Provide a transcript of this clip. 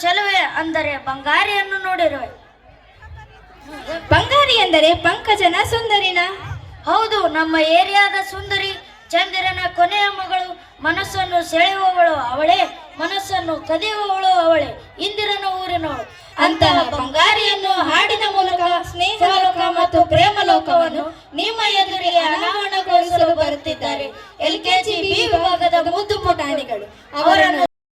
ಚೆಲುವೆ ಅಂದರೆ ಬಂಗಾರಿಯನ್ನು ನೋಡಿರುವೆ. ಬಂಗಾರಿ ಎಂದರೆ ಪಂಕಜನ ಸುಂದರಿನ? ಹೌದು, ನಮ್ಮ ಏರಿಯಾದ ಸುಂದರಿ, ಚಂದಿರನ ಕೊನೆಯ ಮಗಳು, ಮನಸ್ಸನ್ನು ಸೆಳೆಯುವವಳು ಅವಳೇ, ಮನಸ್ಸನ್ನು ಕದಿಯುವವಳು ಅವಳೇ, ಇಂದಿರನ ಊರಿನವಳು. ಅಂತಹ ಬಂಗಾರಿಯನ್ನು ಹಾಡಿನ ಮೂಲಕ ಸ್ನೇಹಲೋಕ ಮತ್ತು ಪ್ರೇಮ ಲೋಕವನ್ನು ನಿಮ್ಮ ಎದುರಿಗೆ ಅನಾವರಣಗೊಳಿಸಲು ಬರುತ್ತಿದ್ದಾರೆ LKG B ವಿಭಾಗದ ಮುದ್ದು ಪುಟಾಣಿಗಳು. ಅವರನ್ನು